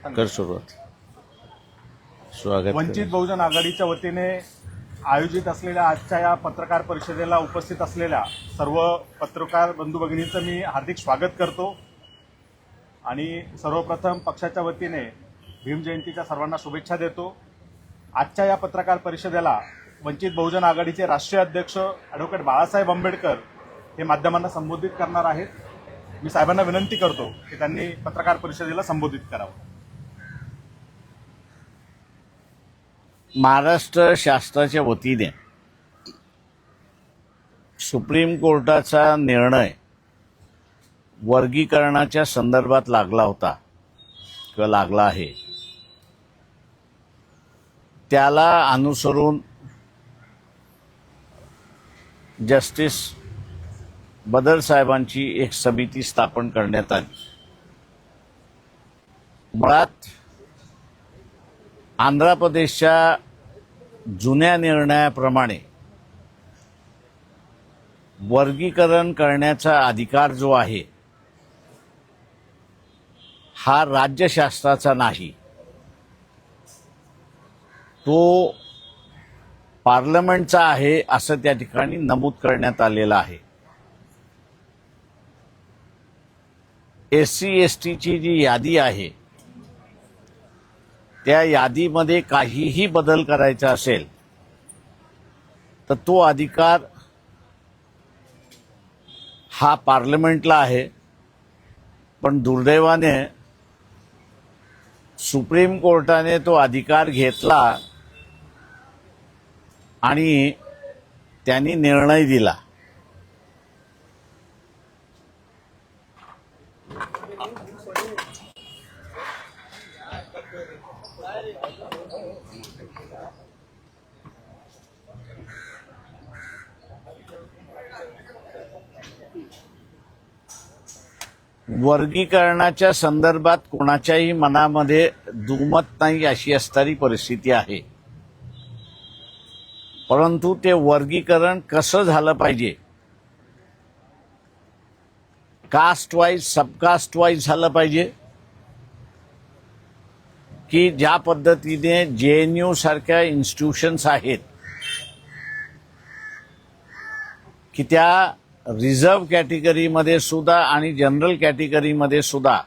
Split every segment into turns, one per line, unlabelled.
कर सुरुवात. स्वागत.
वंचित बहुजन आघाडीच्या वतीने आयोजित असलेल्या आजच्या या पत्रकार परिषदेला उपस्थित असलेल्या सर्व पत्रकार बंधू भगिनींचं मी हार्दिक स्वागत करतो आणि सर्वप्रथम पक्षाच्या वतीने भीम जयंतीच्या सर्वांना शुभेच्छा देतो. आजच्या या पत्रकार परिषदेला वंचित बहुजन आघाडीचे राष्ट्रीय अध्यक्ष ॲडव्होकेट बाळासाहेब आंबेडकर हे माध्यमांना संबोधित करणार आहेत. मी साहेबांना विनंती करतो की त्यांनी पत्रकार परिषदेला संबोधित करावं.
महाराष्ट्र शासनाच्या वतीने सुप्रीम कोर्टाचा निर्णय वर्गीकरणाच्या संदर्भात लागला होता किंवा लागला आहे, त्याला अनुसरून जस्टिस बदर साहेबांची एक समिती स्थापन करण्यात आली. मुळात आंध्र प्रदेशच्या जुन्या निर्णयाप्रमाणे वर्गीकरण करण्याचा अधिकार जो आहे हा राज्य शासनाचा नाही, तो पार्लमेंटचा आहे असं त्या ठिकाणी नमूद करण्यात आलेलं आहे. SC ST ची जी यादी आहे त्या यादीमध्ये काहीही बदल करायचा असेल तर तो अधिकार हा पार्लमेंटला आहे. पण दुर्दैवाने सुप्रीम कोर्टाने तो अधिकार घेतला आणि त्यांनी निर्णय दिला. वर्गीकरणाच्या संदर्भात कोणाच्याही मनामध्ये दुमत नाही अशी असणारी परिस्थिती आहे. परंतु ते वर्गीकरण कसं झालं पाहिजे, कास्ट वाईज सबकास्ट वाईज झालं पाहिजे की ज्या पद्धतीने JNU सारख्या इन्स्टिट्यूशन्स आहेत की त्या रिझर्व्ह कॅटेगरीमध्ये सुद्धा आणि जनरल कॅटेगरीमध्ये सुद्धा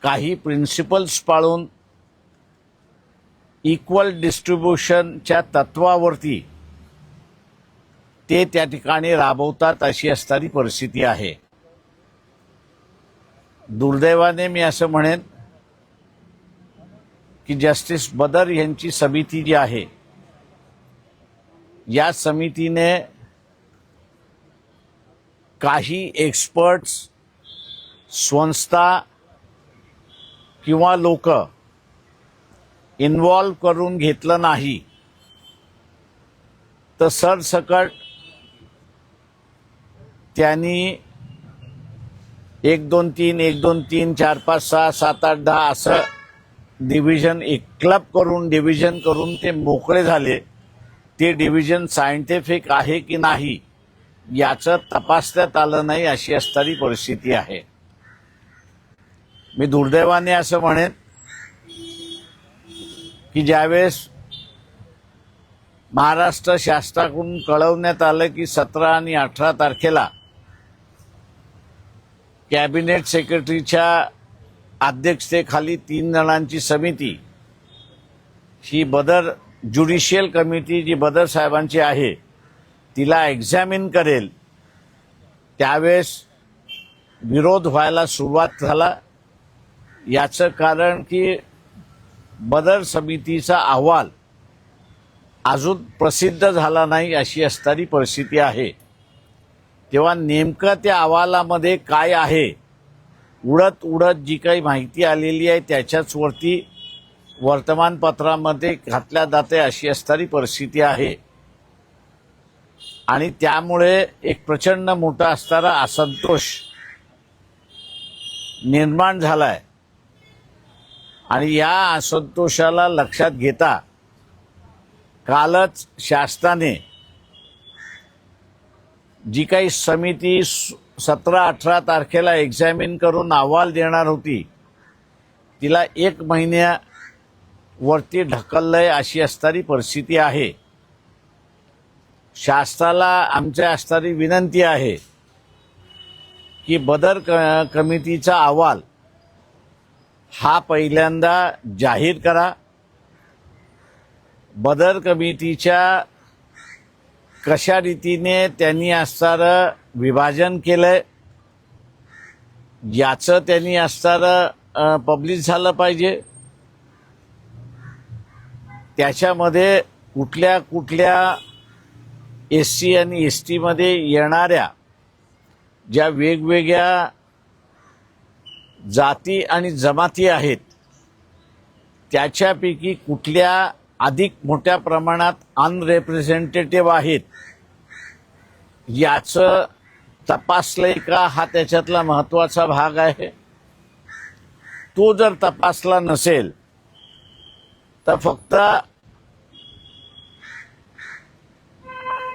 काही प्रिन्सिपल्स पाळून इक्वल डिस्ट्रीब्युशनच्या तत्वावरती ते त्या ठिकाणी राबवतात अशी असणारी परिस्थिती आहे. दुर्दैवाने मी असं म्हणेन की जस्टिस बदर यांची समिती जी आहे या समितीने काही एक्सपर्ट्स, संस्था किंवा लोक इन्व्हॉल्व करून घेतलं नाही, तर सरसकट त्यांनी 1 2 3 1 2 3 4 5 6 7 8 10 असं डिव्हिजन एक क्लब करून डिव्हिजन करून ते मोकळे झाले. ते डिव्हिजन सायंटिफिक आहे की नाही याचं तपासण्यात आलं नाही अशी असणारी परिस्थिती आहे. मी दुर्दैवाने असं म्हणेन की ज्यावेळेस महाराष्ट्र शासनाकडून कळवण्यात आलं की 17 आणि 18 तारखेला कॅबिनेट सेक्रेटरीच्या अध्यक्षतेखाली 3 जणांची समिती ही बदर ज्युडिशियल कमिटी जी बदर साहेबांची आहे तिला एक्झामिन करेल, त्यावेळेस विरोध व्हायला सुरुवात झाला. याचं कारण की बदर समितीचा अहवाल अजून प्रसिद्ध झाला नाही अशी असणारी परिस्थिती आहे. तेव्हा नेमकं त्या अहवालामध्ये काय आहे, उडत उडत जी काही माहिती आलेली आहे त्याच्याच वरती वर्तमानपत्रामध्ये घातल्या जाते अशी असणारी परिस्थिती आहे. आणि त्यामुळे एक प्रचंड मोठा असणारा असंतोष निर्माण झालाय. आणि या असंतोषाला लक्षात घेता कालच शासनाने जी काही समिती 17-18 तारखेला एक्झामिन करून अहवाल देणार होती तिला 1 महिन्यावरती ढकललंय अशी असणारी परिस्थिती आहे. शासनाला आमच्या असणारी विनंती आहे की बदर कमिटीचा अहवाल हा पहिल्यांदा जाहीर करा. बदर कमिटीच्या कशा रीतीने त्यांनी असणारं विभाजन केलंय याचं त्यांनी असणारं पब्लिश झालं पाहिजे. त्याच्यामध्ये कुठल्या कुठल्या SC आणि ST मध्ये येणाऱ्या ज्या वेगवेगळ्या जाती आणि जमाती आहेत त्याच्यापैकी कुठल्या अधिक मोठ्या प्रमाणात अनरिप्रेझेंटेटिव्ह आहेत याचं तपासलंय का हा त्याच्यातला महत्वाचा भाग आहे. तो जर तपासला नसेल तर फक्त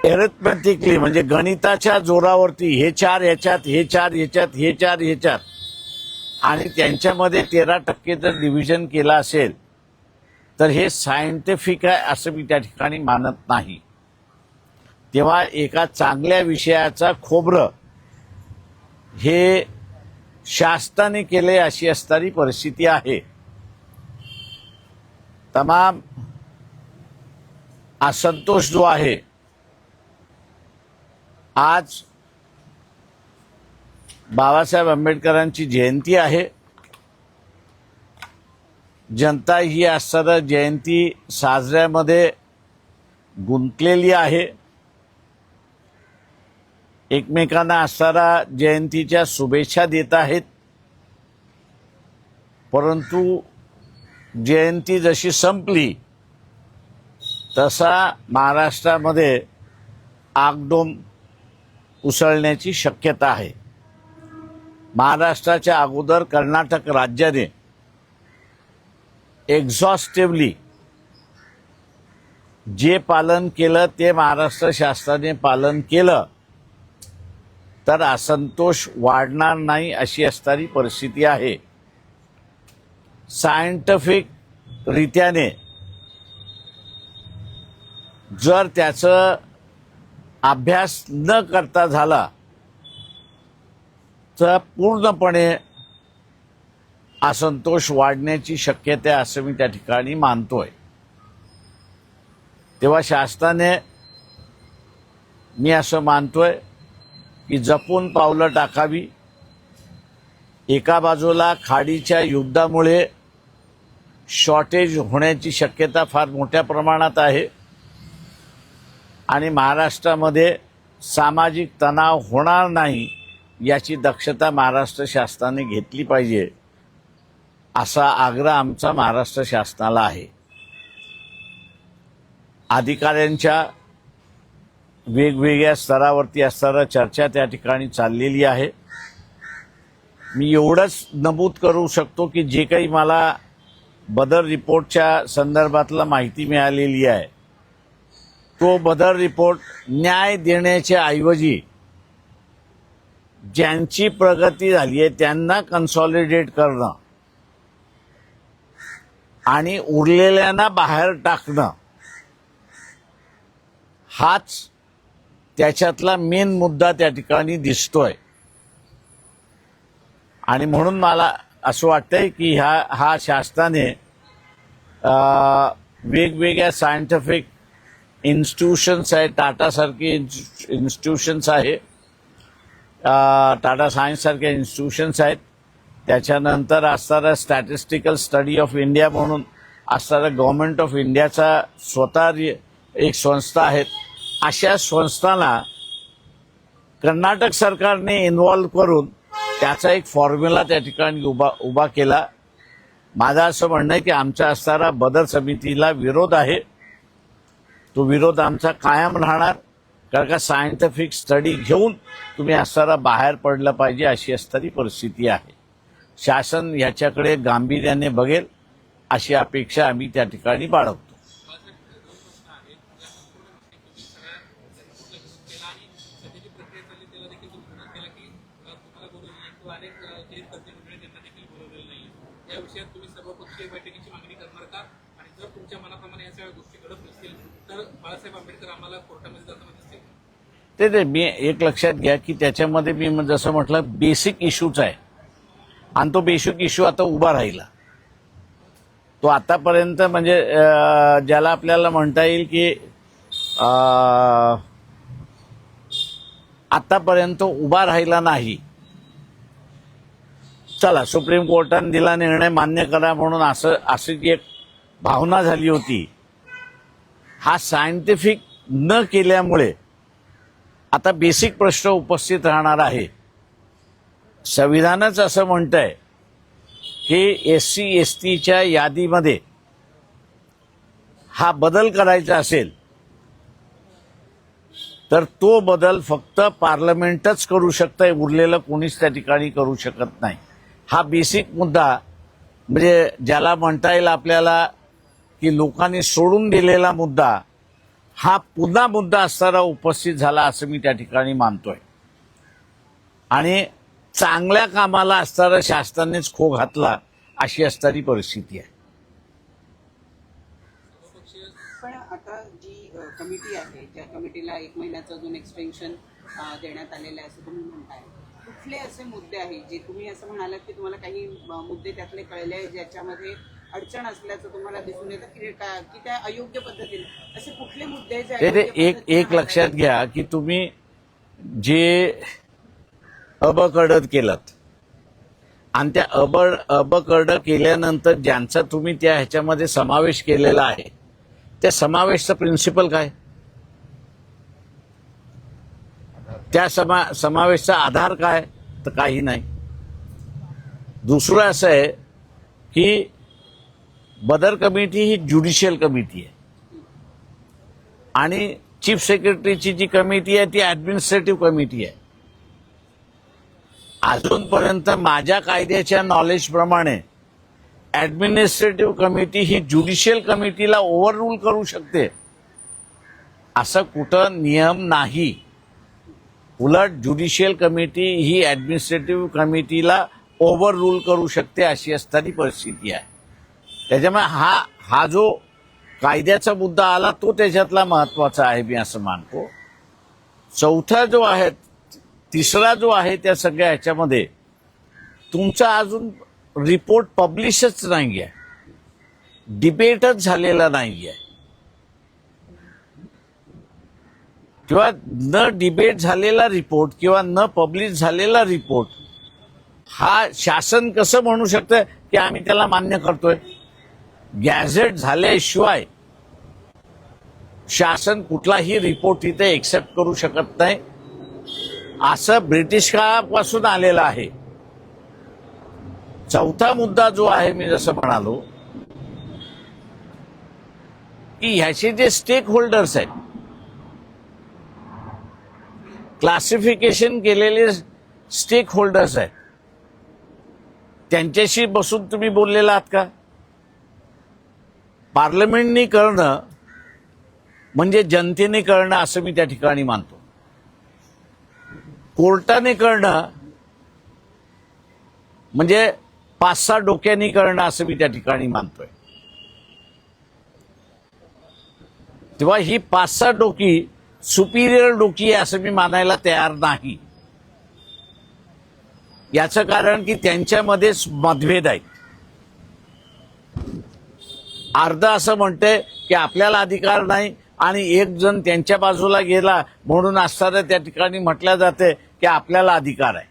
एरिथमेटिकली म्हणजे गणिताच्या जोरावरती हे 4 ह्याच्यात, हे 4 ह्याच्यात, हे 4 ह्याच्यात आणि त्यांच्यामध्ये 13% जर डिव्हिजन केला असेल तर हे सायंटिफिक आहे असं मी त्या ठिकाणी मानत नाही. तेव्हा एका चांगल्या विषयाचा खोबरं हे शासनाने केले अशी असणारी परिस्थिती आहे. तमाम असंतोष जो आहे, आज बाबासाहेब आंबेडकरांची जयंती आहे. जनता ही असणारं जयंती साजऱ्यामध्ये गुंतलेली आहे. एकमेकांना असणारा जयंतीच्या शुभेच्छा देत आहेत. परंतु जयंती जशी संपली तसा महाराष्ट्रामध्ये आगडोम उसळण्याची शक्यता आहे. महाराष्ट्राच्या अगोदर कर्नाटक राज्याने एक्झॉस्टिव्हली जे पालन केलं ते महाराष्ट्र शासनाने पालन केलं तर असंतोष वाढणार नाही अशी असणारी परिस्थिती आहे. सायंटिफिक रीत्याने जर त्याचं अभ्यास न करता झाला तर पूर्णपणे असंतोष वाढण्याची शक्यता आहे असं मी त्या ठिकाणी मानतोय. तेव्हा शासनाने मी असं मानतोय की जपून पावलं टाकावी. एका बाजूला खाडीच्या युद्धामुळे शॉर्टेज होण्याची शक्यता फार मोठ्या प्रमाणात आहे आणि महाराष्ट्रामध्ये सामाजिक तणाव होणार नाही याची दक्षता महाराष्ट्र शासनाने घेतली पाहिजे असा आग्रह आमचा महाराष्ट्र शासनाला आहे. अधिकाऱ्यांच्या वेगवेगळ्या स्तरावरती असणारी चर्चा त्या ठिकाणी चाललेली आहे. मी एवढंच नमूद करू शकतो की जे काही मला बदर रिपोर्टच्या संदर्भातला माहिती मिळालेली आहे तो बदर रिपोर्ट न्याय देण्याच्या ऐवजी ज्यांची प्रगती झाली आहे त्यांना कन्सॉलिडेट करणं आणि उरलेल्यांना बाहेर टाकणं हाच त्याच्यातला मेन मुद्दा त्या ठिकाणी दिसतोय. आणि म्हणून मला असं वाटतंय की हा शासनाने वेगवेगळ्या सायंटिफिक इन्स्टिट्यूशन्स आहेत, टाटासारखे इन्स्टिट्यूशन्स आहे, टाटा सायन्स सारखे इन्स्टिट्यूशन्स आहेत, त्याच्यानंतर असणारा स्टॅटिस्टिकल स्टडी ऑफ इंडिया म्हणून असणारा गव्हर्नमेंट ऑफ इंडियाचा स्वतः एक संस्था आहेत. अशा संस्थांना कर्नाटक सरकारने इन्व्हॉल्व करून त्याचा एक फॉर्म्युला त्या ठिकाणी उभा केला. माझं असं म्हणणं आहे की आमच्या असणारा बदर समितीला विरोध आहे. तो विरोध आमचा कायम राहणार, कारण का सायंटिफिक स्टडी घेऊन तुम्ही असणारा बाहेर पडलं पाहिजे अशी असणारी परिस्थिती आहे. शासन याच्याकडे गांभीर्याने बघेल अशी अपेक्षा आम्ही त्या ठिकाणी बाळगतो.
या विषयात तुम्ही सर्वपक्षीय बैठकीची मागणी करणार का? आणि जर तुमच्या मनाप्रमाणे या सगळ्या गोष्टी घडत नसतील तर बाळासाहेब आंबेडकर आम्हाला कोर्टामध्ये जाताना दिसतील?
ते मी एक लक्षात घ्या की त्याच्यामध्ये मी जसं म्हटलं बेसिक इश्यूच आहे आणि तो बेसिक इश्यू आता उभा राहिला. तो आतापर्यंत म्हणजे ज्याला आपल्याला म्हणता येईल की आतापर्यंत उभा राहिला नाही. चला सुप्रीम कोर्टाने दिला निर्णय मान्य करा म्हणून अशी जी एक भावना झाली होती, हा सायंटिफिक न केल्यामुळे आता बेसिक प्रश्न उपस्थित राहणार आहे. संविधानच असं म्हणतंय की SC STच्या यादीमध्ये हा बदल करायचा असेल तर तो बदल फक्त पार्लमेंटच करू शकतंय, उरलेलं कोणीच त्या ठिकाणी करू शकत नाही. हा बेसिक मुद्दा म्हणजे ज्याला म्हणता येईल आपल्याला की लोकांनी सोडून दिलेला मुद्दा हा पुन्हा मुद्दा असताना उपस्थित झाला असं मी त्या ठिकाणी मानतोय. आणि चांगल्या कामाला असताना शासनानेच खो घातला अशी असणारी परिस्थिती आहे.
पण आता जी कमिटी आहे, ज्या कमिटीला 1 महिन्याचं अजून एक्सटेन्शन देण्यात आलेलं आहे असं तुम्ही म्हणताय, कुठले असे मुद्दे आहेत जे तुम्ही असं म्हणालात की तुम्हाला काही मुद्दे त्यातले कळले आहेत ज्याच्यामध्ये अडचण असल्याचं तुम्हाला दिसून येतं की त्या अयोग्य पद्धतीने, असे कुठले मुद्दे आहेत जे
ते
अयोग्य
एक
पद्धतीने
लक्षात घ्या की तुम्ही जे अबकडत केलं आणि त्या अबकड केल्यानंतर ज्यांचा तुम्ही त्या ह्याच्यामध्ये समावेश केलेला आहे त्या समावेशचा प्रिन्सिपल काय, त्या समावेशचा आधार काय, तर काही नाही. दुसरं असं आहे की बदर कमिटी ही ज्युडिशियल कमिटी आहे आणि चीफ सेक्रेटरीची जी कमिटी आहे ती ऍडमिनिस्ट्रेटिव्ह कमिटी आहे. अजूनपर्यंत माझ्या कायद्याच्या नॉलेजप्रमाणे ऍडमिनिस्ट्रेटिव्ह कमिटी ही ज्युडिशियल कमिटीला ओव्हररूल करू शकते असं कुठं नियम नाही. उलट ज्युडिशियल कमिटी ही ऍडमिनिस्ट्रेटिव्ह कमिटीला ओव्हररूल करू शकते अशी असणारी परिस्थिती आहे. त्याच्यामुळे हा जो कायद्याचा मुद्दा आला तो त्याच्यातला महत्वाचा आहे मी असं मानतो. चौथा जो आहे, तिसरा जो आहे त्या सगळ्या ह्याच्यामध्ये तुमचा अजून रिपोर्ट पब्लिशच नाहीये, डिबेटच झालेला नाहीये किंवा न डिबेट झालेला रिपोर्ट किंवा न पब्लिश झालेला रिपोर्ट हा शासन कसं म्हणू शकतं की आम्ही त्याला मान्य करतोय. गॅझेट झाल्याशिवाय शासन कुठलाही रिपोर्ट इथे एक्सेप्ट करू शकत नाही असं ब्रिटिश काळापासून आलेलं आहे. चौथा मुद्दा जो आहे मी जसं म्हणालो की ह्याचे जे स्टेक होल्डर्स आहेत, क्लासिफिकेशन केलेले स्टेक होल्डर्स आहेत, त्यांच्याशी बसून तुम्ही बोललेला आहात का? पार्लमेंटनी करणं म्हणजे जनतेने करणं असं मी त्या ठिकाणी मानतो. कोर्टाने करणं म्हणजे 5-6 डोक्यांनी करणं असं मी त्या ठिकाणी मानतोय. तेव्हा ही 5-6 डोकी सुपिरियर डोकी आहे असं मी मानायला तयार नाही. याचं कारण की त्यांच्यामध्येच मतभेद आहेत. अर्ध असं म्हणते की आपल्याला अधिकार नाही आणि एक जण त्यांच्या बाजूला गेला म्हणून असताना त्या ठिकाणी म्हटलं जाते की आपल्याला अधिकार आहे.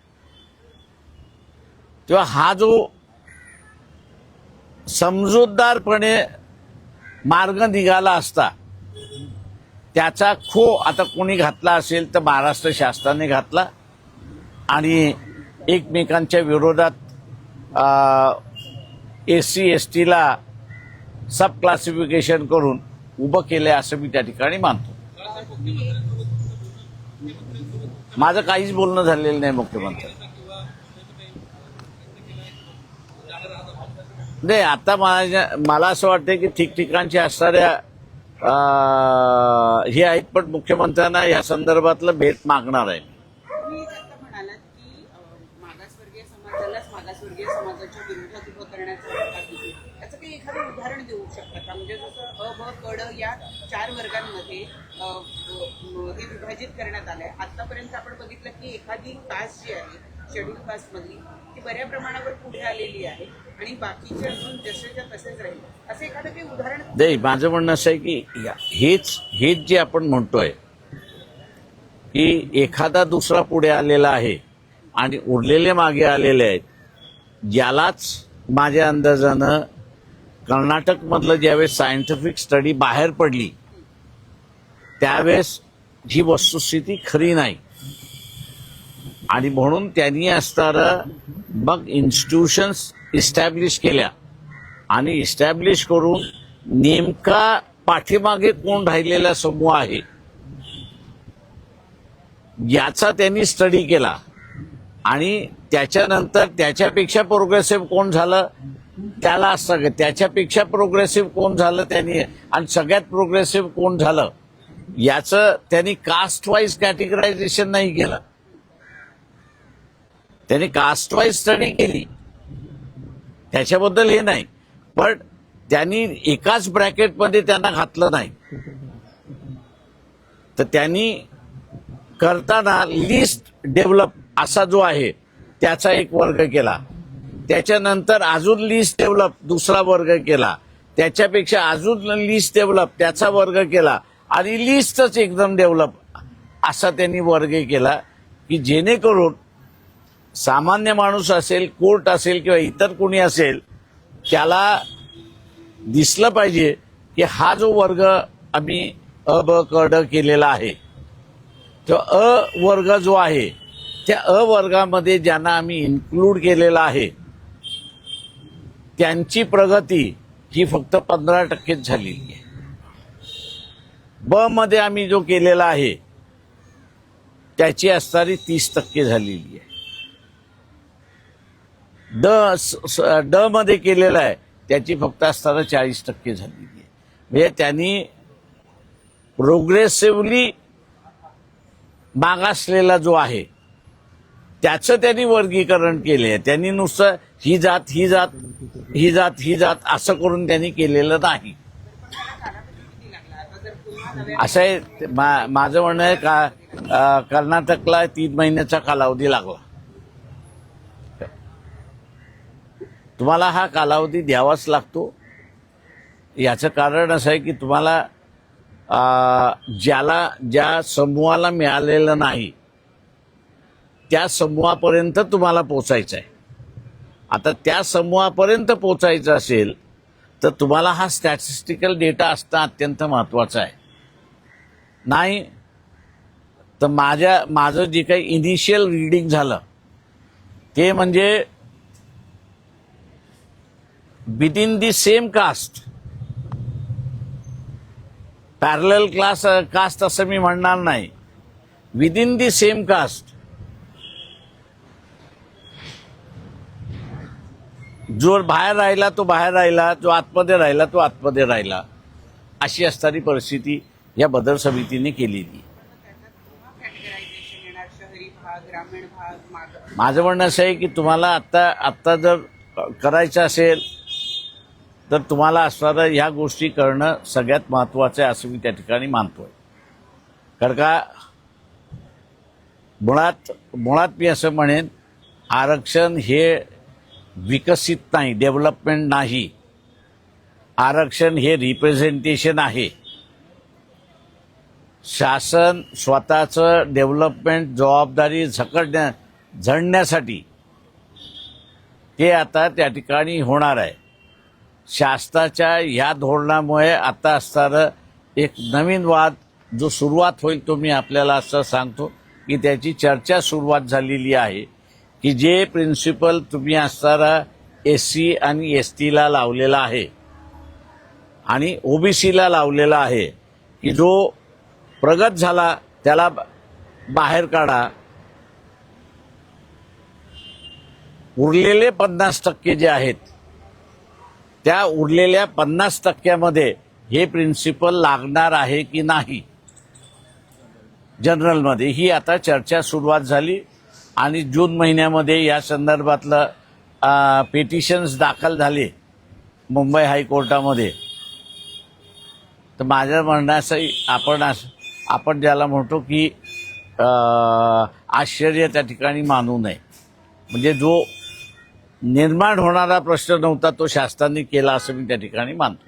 तेव्हा हा जो समजूतदारपणे मार्ग निघाला असता त्याचा खो आता कोणी घातला असेल तर महाराष्ट्र शासनाने घातला आणि एकमेकांच्या विरोधात SC STला सब क्लासिफिकेशन करून उभं केलंय असं मी त्या ठिकाणी मानतो. माझं काहीच बोलणं झालेलं नाही मुख्यमंत्री. नाही, आता मला असं वाटतं की ठिकठिकाणचे असणाऱ्या हे आहेत, पण मुख्यमंत्र्यांना या संदर्भातलं भेट मागणार आहे.
तुम्ही आता म्हणालात की मागासवर्गीय समाजालाच मागासवर्गीय समाजाच्या विरोधात उभं करण्याचा येण्याचा प्रकार दिसून याचं काही एखादं उदाहरण देऊ शकता का? म्हणजे जसं अ ब क ड या 4 वर्गांमध्ये हे विभाजित करण्यात आलंय. आतापर्यंत आपण बघितलं की एखादी कास्ट जी आहे शेड्यूल कास्टमधली ती बऱ्या प्रमाणावर पुढे आलेली आहे आणि बाकीचे अजून जसेच्या तसेच राहील. असं एखादं काही उदाहरण?
नाही, माझं म्हणणं असं आहे की हेच जे आपण म्हणतोय की एखादा दुसरा पुढे आलेला आहे आणि उरलेले मागे आलेले आहेत, यालाच माझ्या अंदाजानं कर्नाटकमधलं ज्यावेळेस सायंटिफिक स्टडी बाहेर पडली त्यावेळेस ही वस्तुस्थिती खरी नाही. आणि म्हणून त्यांनी असणारं मग इन्स्टिट्यूशन्स इस्टॅब्लिश केल्या आणि इस्टॅब्लिश करून नेमका पाठीमागे कोण राहिलेला समूह आहे याचा त्यांनी स्टडी केला आणि त्याच्यानंतर त्याच्यापेक्षा प्रोग्रेसिव्ह कोण झालं त्याला असं त्याच्यापेक्षा प्रोग्रेसिव्ह कोण झालं त्यांनी आणि सगळ्यात प्रोग्रेसिव्ह कोण झालं याचं त्यांनी कास्ट वाईज कॅटेगरायझेशन नाही केलं. त्यांनी कास्ट वाईज स्टडी केली, त्याच्याबद्दल हे नाही, पण त्यांनी एकाच ब्रॅकेटमध्ये त्यांना घातलं नाही. तर त्यांनी करताना लिस्ट डेव्हलप असा जो आहे त्याचा एक वर्ग केला, त्याच्यानंतर अजून लिस्ट डेव्हलप दुसरा वर्ग केला, त्याच्यापेक्षा अजून लिस्ट डेव्हलप त्याचा वर्ग केला आणि लिस्टच एकदम डेव्हलप असा त्यांनी वर्ग केला की जेणेकरून सामान्य माणूस असेल, कोर्ट असेल किंवा इतर कोणी असेल त्याला दिसलं पाहिजे की हा जो वर्ग आम्ही अ ब क ड केलेला आहे तो अ वर्ग जो आहे त्या अ वर्गामध्ये ज्यांना आम्ही इन्क्लूड केलेला आहे त्यांची प्रगती ही फक्त 15% झालेली आहे. ब मध्ये आम्ही जो केलेला आहे त्याची असणारी 30% झालेली आहे. ड मध्ये केलेला आहे त्याची फक्त असताना 40% झालेली आहे. म्हणजे त्यांनी प्रोग्रेसिव्हली मागासलेला जो आहे त्याचं त्यांनी वर्गीकरण केले. त्यांनी नुसतं ही जात ही जात ही जात ही जात असं करून त्यांनी केलेलं नाही. असं आहे माझं म्हणणं आहे का कर्नाटकला 3 महिन्याचा कालावधी लागला. तुम्हाला हा कालावधी द्यावाच लागतो. याचं कारण असं आहे की तुम्हाला ज्या समूहाला मिळालेलं नाही त्या समूहापर्यंत तुम्हाला पोचायचं आहे. आता त्या समूहापर्यंत पोचायचं असेल तर तुम्हाला हा स्टॅटिस्टिकल डेटा असणं अत्यंत महत्वाचं आहे. नाही तर माझं जे काही इनिशियल रीडिंग झालं ते म्हणजे within the same caste parallel caste असं मी म्हणणार नाही, विदिन दी सेम कास्ट जो बाहेर राहिला तो बाहेर राहिला, जो आतमध्ये राहिला तो आतमध्ये राहिला, अशी असणारी परिस्थिती या बदल समितीने केलेली. माझं म्हणणं असं आहे की तुम्हाला आत्ता जर करायचं असेल तर तुम्हाला असणारं ह्या गोष्टी करणं सगळ्यात महत्वाचं आहे असं मी त्या ठिकाणी मानतोय. कारण का मुळात मी असं म्हणेन आरक्षण हे विकसित नाही, डेव्हलपमेंट नाही. आरक्षण हे रिप्रेझेंटेशन आहे. शासन स्वतःचं डेव्हलपमेंट जबाबदारी झडण्यासाठी ते आता त्या ठिकाणी होणार आहे. शासनाच्या ह्या धोरणामुळे आता असणारं एक नवीन वाद जो सुरुवात होईल तो मी आपल्याला असं सांगतो की त्याची चर्चा सुरुवात झालेली आहे की जे प्रिन्सिपल तुम्ही असणारा SC आणि ST ला लावलेला आहे आणि OBC ला लावलेला आहे की जो प्रगत झाला त्याला बाहेर काढा, उरलेले 50% जे आहेत त्या उरलेल्या 50% हे प्रिन्सिपल लागणार आहे की नाही जनरलमध्ये, ही आता चर्चा सुरुवात झाली आणि जून महिन्यामध्ये या संदर्भातलं पिटिशन्स दाखल झाले मुंबई हायकोर्टामध्ये, तर माझं म्हणणं असं आपण ज्याला म्हणतो की आश्चर्य त्या ठिकाणी मानू नये. म्हणजे जो निर्माण होणारा प्रश्न नव्हता तो शासनाने केला असं मी त्या ठिकाणी मानतो.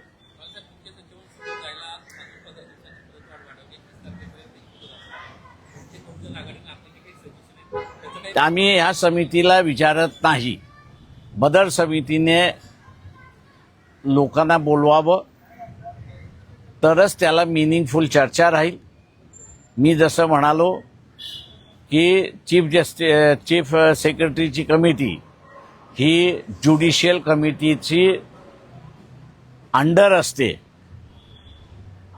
आम्ही ह्या समितीला विचारत नाही. बदर समितीने लोकांना बोलवावं तरच त्याला मिनिंगफुल चर्चा राहील. मी जसं म्हणालो की चीफ सेक्रेटरीची कमिटी ही ज्युडिशियल कमिटीची अंडर असते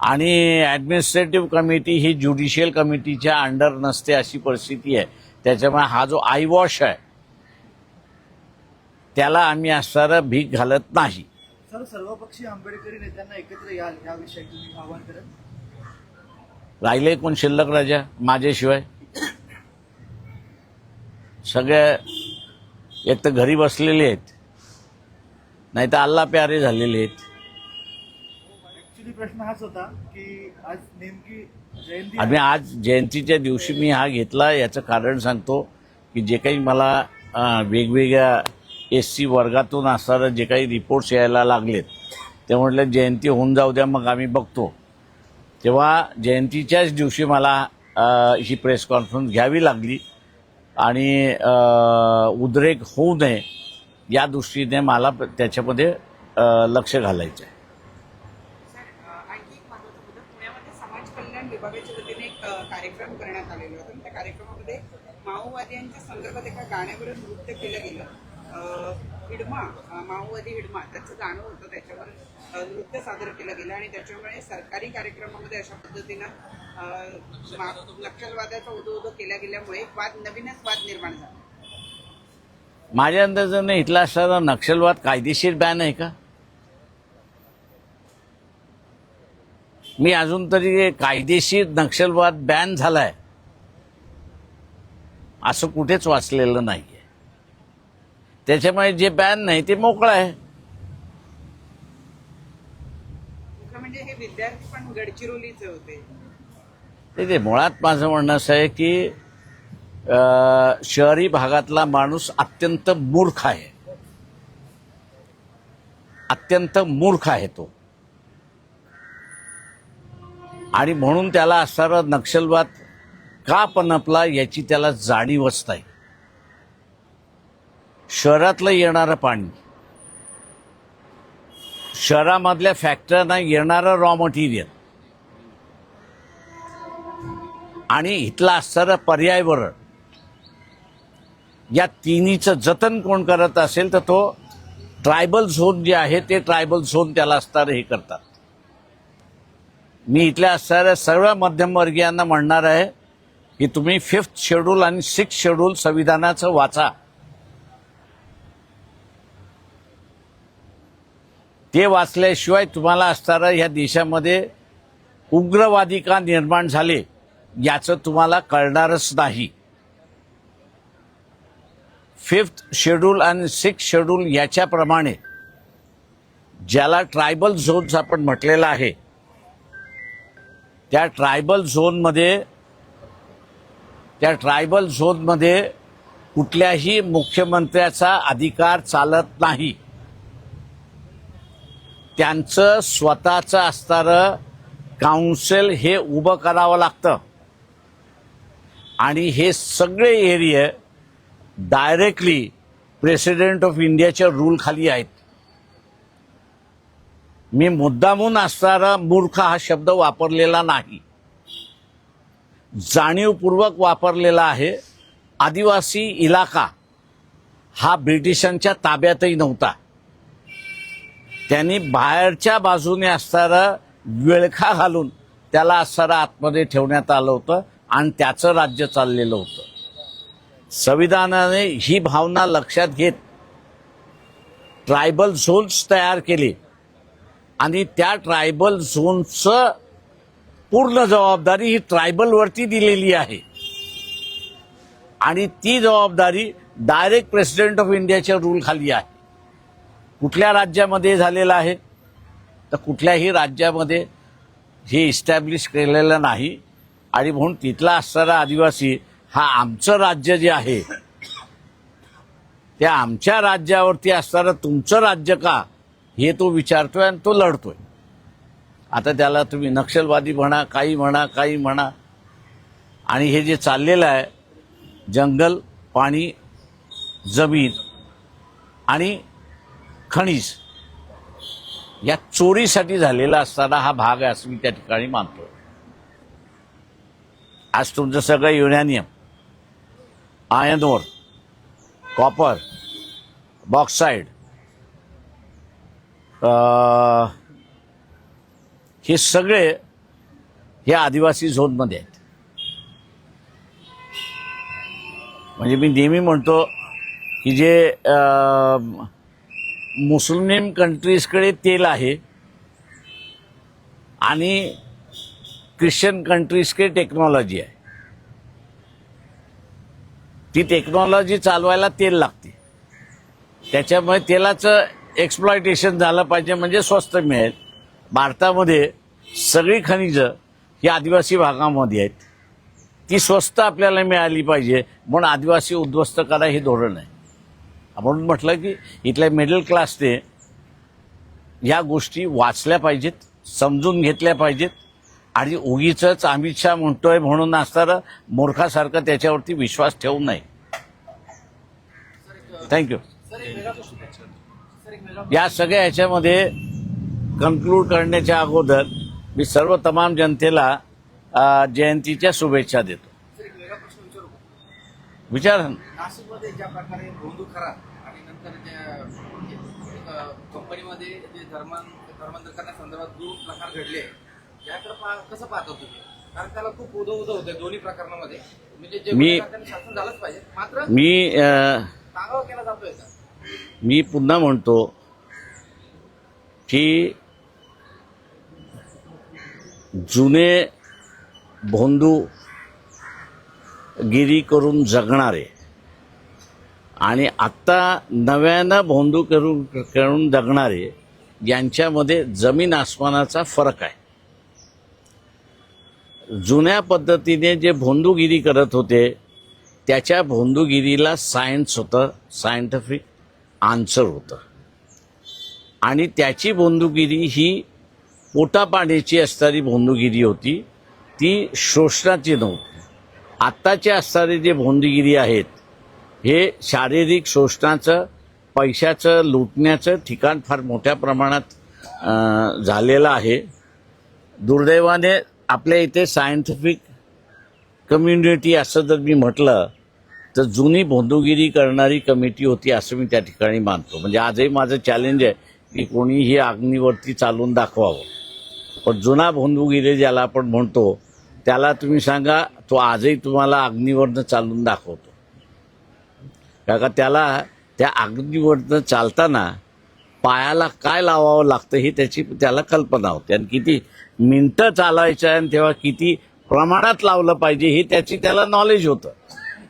आणि ॲडमिनिस्ट्रेटिव्ह कमिटी ही ज्युडिशियल कमिटीच्या अंडर नसते, अशी परिस्थिती आहे. त्याच्यामुळे हा जो आयवॉश आहे त्याला आम्ही असणारं भीक घालत नाही.
सर, सर्वपक्षीय आंबेडकरी नेत्यांना एकत्र याल याविषयी तुम्ही आवाहन करत?
राहिले कोण शिल्लक राजा माझ्याशिवाय? सगळे एक तर घरी बसलेले आहेत, नाही तर अल्ला प्यारे झालेले आहेत.
ऍक्च्युली प्रश्न हाच होता की आज नेमकी जयंती
आणि आज जयंतीच्या दिवशी मी हा घेतला. याचं कारण सांगतो की जे काही मला वेगवेगळ्या SC वर्गातून असणारं जे काही रिपोर्ट्स यायला लागलेत ते म्हटलं जयंती होऊन जाऊ द्या, मग आम्ही बघतो. तेव्हा जयंतीच्याच दिवशी मला ही प्रेस कॉन्फरन्स घ्यावी लागली आणि उद्रेक होऊ नये या दृष्टीने मला त्याच्यामध्ये लक्ष घालायचं आहे.
आणखी एक महत्त्वाचा मुद्दा, पुण्यामध्ये समाज कल्याण विभागाच्या वतीने एक कार्यक्रम करण्यात आलेला होता. त्या कार्यक्रमामध्ये माओवाद्यांच्या संदर्भात एका गाण्यावर नृत्य केलं गेलं. हिडमा, माओवादी हिडमा, त्याचं गाणं होतं, त्याच्यावर नृत्य सादर केलं गेलं आणि त्याच्यामुळे सरकारी कार्यक्रमामध्ये अशा पद्धतीनं नक्षलवादाचा उदो केला गेल्यामुळे नवीनच वाद निर्माण झाला.
माझ्या अंदाजाने इथला असणारा नक्षलवाद कायदेशीर बॅन आहे का? मी अजून तरी कायदेशीर नक्षलवाद बॅन झालाय असं कुठेच वाचलेलं नाहीये. त्याच्यामुळे जे बॅन नाही ते मोकळं आहे.
म्हणजे हे विद्यार्थी पण गडचिरोलीचे होते.
ते मुळात माझं म्हणणं असं आहे की शहरी भागातला माणूस अत्यंत मूर्ख आहे, अत्यंत मूर्ख आहे तो, आणि म्हणून त्याला असणारा नक्षलवाद का पनपला याची त्याला जाणीवच नाही. शहरातलं येणारं पाणी, शहरामधल्या फॅक्टरीना येणारं रॉ मटेरियल आणि इथला असणारं पर्यावरण, या तिन्हीचं जतन कोण करत असेल तर तो ट्रायबल झोन जे आहे ते ट्रायबल झोन त्याला असणारं हे करतात. मी इथल्या असणाऱ्या सर्व मध्यमवर्गीयांना म्हणणार आहे की तुम्ही 5th शेड्यूल आणि 6th शेड्यूल संविधानाचं वाचा. ते वाचल्याशिवाय तुम्हाला असणारं ह्या देशामध्ये उग्रवादी का निर्माण झाले याचं तुम्हाला कळणारच नाही. 5th शेड्यूल आणि 6th शेड्यूल याच्याप्रमाणे ज्याला ट्रायबल झोन्स आपण म्हटलेला आहे, त्या ट्रायबल झोनमध्ये कुठल्याही मुख्यमंत्र्याचा अधिकार चालत नाही. त्यांचं स्वतःचं असणारं काउन्सिल हे उभं करावं लागतं आणि हे सगळे एरिया डायरेक्टली प्रेसिडेंट ऑफ इंडियाच्या रूल खाली आहेत. मी मुद्दामून असणारा मूर्ख हा शब्द वापरलेला नाही, जाणीवपूर्वक वापरलेला आहे. आदिवासी इलाका हा ब्रिटिशांच्या ताब्यातही नव्हता. त्यांनी बाहेरच्या बाजूने असणारा विळखा घालून त्याला असणारा आतमध्ये ठेवण्यात आलं होतं आणि त्याचं राज्य चाललेलं होतं. संविधानाने ही भावना लक्षात घेत ट्रायबल झोन्स तयार केले आणि त्या ट्रायबल झोनचं पूर्ण जबाबदारी ही ट्रायबलवरती दिलेली आहे आणि ती जबाबदारी डायरेक्ट प्रेसिडेंट ऑफ इंडियाच्या रूल खाली आहे. कुठल्या राज्यामध्ये झालेलं आहे तर कुठल्याही राज्यामध्ये हे इस्टॅब्लिश केलेलं नाही. आणि म्हणून तिथला असणारा आदिवासी हा आमचं राज्य जे आहे त्या आमच्या राज्यावरती असणारं तुमचं राज्य का हे तो विचारतोय आणि तो लढतोय. आता त्याला तुम्ही नक्षलवादी म्हणा, काही म्हणा. आणि हे जे चाललेलं आहे जंगल, पाणी, जमीन आणि खनिज या चोरीसाठी झालेला असताना हा भाग आहे असं मी त्या ठिकाणी मानतो. आज तुमचं सगळं uranium, iron ore, copper, bauxite हे सगळे हे आदिवासी झोनमध्ये आहेत. म्हणजे मी नेहमी म्हणतो की जे मुस्लिम कंट्रीजकडे तेल आहे आणि ख्रिश्चन कंट्रीजकडे टेक्नॉलॉजी आहे. ती टेक्नॉलॉजी चालवायला तेल लागते. त्याच्यामुळे तेलाचं एक्सप्लॉयटेशन झालं पाहिजे म्हणजे स्वस्त मिळेल. भारतामध्ये सगळी खनिजं ही आदिवासी भागामध्ये आहेत. ती स्वस्त आपल्याला मिळाली पाहिजे म्हणून आदिवासी उद्ध्वस्त करा हे धोरण आहे. म्हणून म्हटलं की इथल्या मिडल क्लासने या गोष्टी वाचल्या पाहिजेत, समजून घेतल्या पाहिजेत आणि उगीच अमित शहा म्हणतोय म्हणून असणारं मूर्खासारखं त्याच्यावरती विश्वास ठेवू नये. थँक्यू. या सगळ्या ह्याच्यामध्ये कन्क्लूड करण्याच्या अगोदर मी सर्व तमाम जनतेला जयंतीच्या शुभेच्छा देतो. विचारा.
नाशिकमध्ये ज्या प्रकारे भोंदू खरा आणि नंतर ज्या कंपनीमध्ये जे धर्मांतर करण्यासंदर्भात जो प्रकार घडले याकडे कसं पाहता तुम्ही? कारण त्याला खूप उदो होते दोन्ही प्रकरणामध्ये. म्हणजे जे शासन झालंच पाहिजे मात्र तागावा केला जातोय का?
मी पुन्हा म्हणतो की जुने भोंदू गिरी करून जगणारे आणि आत्ता नव्यानं भोंदू करून जगणारे यांच्यामध्ये जमीन आसमानाचा फरक आहे. जुन्या पद्धतीने जे भोंदूगिरी करत होते त्याच्या भोंदूगिरीला सायन्स होतं, सायंटिफिक आन्सर होतं आणि त्याची भोंदूगिरी ही पोटापाण्याची असणारी भोंदूगिरी होती, ती शोषणाची नव्हती. आत्ताचे असणारे जे भोंदूगिरी आहेत हे शारीरिक शोषणाचं, पैशाचं लुटण्याचं ठिकाण फार मोठ्या प्रमाणात झालेलं आहे. दुर्दैवाने आपल्या इथे सायंटिफिक कम्युनिटी असं जर मी म्हटलं तर जुनी भोंदूगिरी करणारी कमिटी होती असं मी त्या ठिकाणी मानतो. म्हणजे आजही माझं चॅलेंज आहे की कोणीही अग्नीवरती चालून दाखवावं. पण जुना भोंदूगिरी ज्याला आपण म्हणतो त्याला तुम्ही सांगा तो आजही तुम्हाला अग्नीवरनं चालून दाखवतो. कारण त्याला त्या अग्नीवरनं चालताना पायाला काय लावावं लागतं हे त्याला कल्पना होते आणि किती मिनिटं चालायचं आणि तेव्हा किती प्रमाणात लावलं पाहिजे हे त्याला नॉलेज होतं.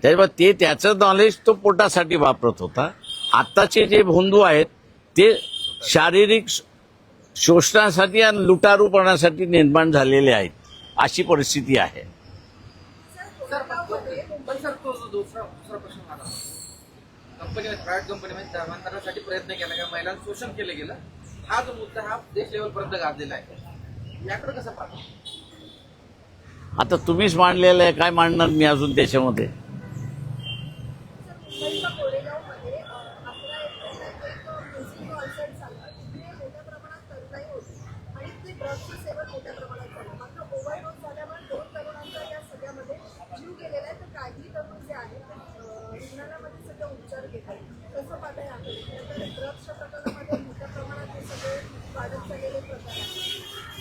त्याच्यामुळे त्याचं नॉलेज तो पोटासाठी वापरत होता. आत्ताचे जे भोंदू आहेत ते शारीरिक शोषणासाठी आणि लुटारूपणासाठी निर्माण झालेले आहेत अशी परिस्थिती आहे.
पण सर तो दुसरा प्रश्न आला कंपनीमध्ये प्रायव्हेट कंपनीमध्ये धर्मांतरासाठी प्रयत्न केला का महिलांचं शोषण केलं गेलं हा जो मुद्दा हा देश लेवलपर्यंत गाजलेला आहे याकडे कसं पाहतो?
आता तुम्हीच मांडलेलं आहे, काय मांडणार मी अजून त्याच्यामध्ये?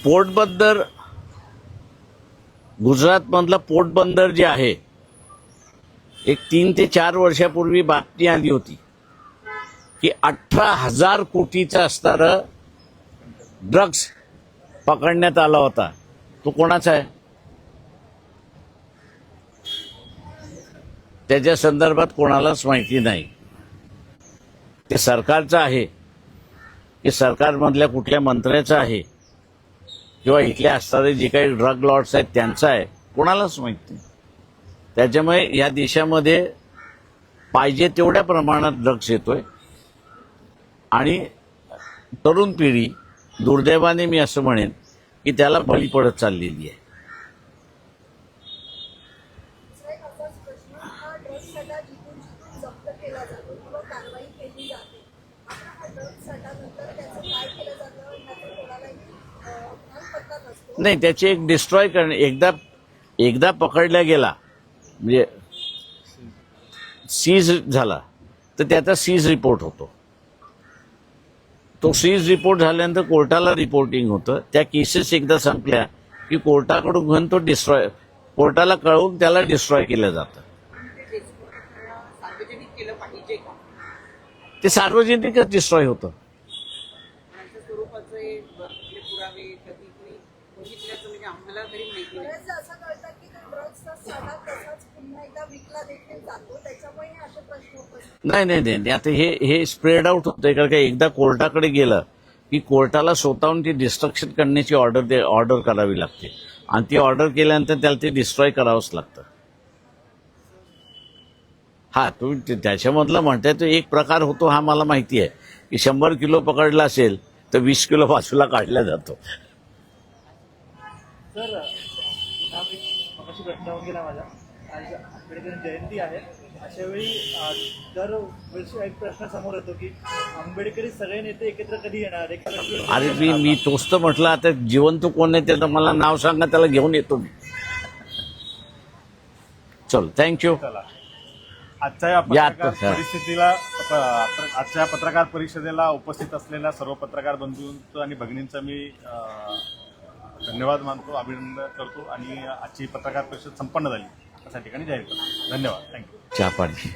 पोर्टबंदर, गुजरातमधलं पोर्टबंदर जे आहे एक 3 ते 4 वर्षापूर्वी बातमी आली होती की 18,000 कोटीचा असणारं ड्रग्स पकडण्यात आला होता. तो कोणाचा आहे? त्याच्या संदर्भात कोणालाच माहिती नाही. ते सरकारचं आहे की सरकारमधल्या कुठल्या मंत्र्याचं आहे किंवा इथले असणारे जे काही ड्रग लॉर्ड्स आहेत त्यांचं आहे, कोणालाच माहित नाही. त्याच्यामुळे या देशामध्ये पाहिजे तेवढ्या प्रमाणात ड्रग्स येतोय आणि तरुण पिढी दुर्दैवाने मी असं म्हणेन की त्याला बळी पडत चाललेली आहे.
एक असाच प्रश्न, हा ड्रग्स साठा जिथून जिथून जप्त केला जातो किंवा कारवाई केली जाते, आता हा ड्रग्स साठा नंतर त्याचं काय केलं जातं ह्याचं कोणालाही पत्ता नसतो.
नाही, त्याची एक डिस्ट्रॉय करणे, एकदा पकडला गेला म्हणजे सीज झाला तर त्याचा सीज रिपोर्ट होतो. तो सीज रिपोर्ट झाल्यानंतर कोर्टाला रिपोर्टिंग होतं. त्या केसेस एकदा संपल्या की कोर्टाकडून घेऊन तो डिस्ट्रॉय, कोर्टाला कळवून त्याला डिस्ट्रॉय केलं जातं.
ते सार्वजनिक केलं पाहिजे का?
ते सार्वजनिकच डिस्ट्रॉय होतं.
त्याच्या स्वरूपाचे कुठले पुरावे कधी कुणी बघितल्याचं म्हणजे आम्हाला तरी माहिती नाही.
बरेचदा असं कळतं की तो ड्रग्सचा साठा तसाच पुन्हा एकदा विकला देखील जातो, त्याच्यामुळे हे असे प्रश्न उपस्थित.
नाही. आता हे स्प्रेड आउट होतंय, कारण का एकदा कोर्टाकडे गेलं की कोर्टाला स्वतःहून ती डिस्ट्रक्शन करण्याची ऑर्डर करावी लागते आणि ती ऑर्डर केल्यानंतर त्याला ते डिस्ट्रॉय करावंच लागतं. हा, तुम्ही त्याच्यामधला म्हणताय तो एक प्रकार होतो, हा मला माहिती आहे की 100 किलो पकडला असेल तर 20 किलो बाजूला काढला जातो.
सर, हा एक मगाशी प्रश्न होऊन गेला माझा. आज आंबेडकर जयंती आहे, अशा वेळी दरवर्षी एक प्रश्न समोर येतो की आंबेडकरी सगळे नेते एकत्र कधी येणार, एकत्र.
अरे मी तोच तर म्हटलं, आता जिवंत कोण आहे त्याचं मला नाव सांगा, त्याला घेऊन येतो मी. चल, थँक्यू.
चला, आजच्या या पत्रकार परिस्थितीला आजच्या पत्रकार परिषदेला उपस्थित असलेल्या सर्व पत्रकार बंधूंचं आणि भगिनींचं मी धन्यवाद मानतो, अभिनंदन करतो आणि आजची पत्रकार परिषद संपन्न झाली अशा ठिकाणी जाहीर करतो. धन्यवाद. थँक्यू.
चहा पाणी.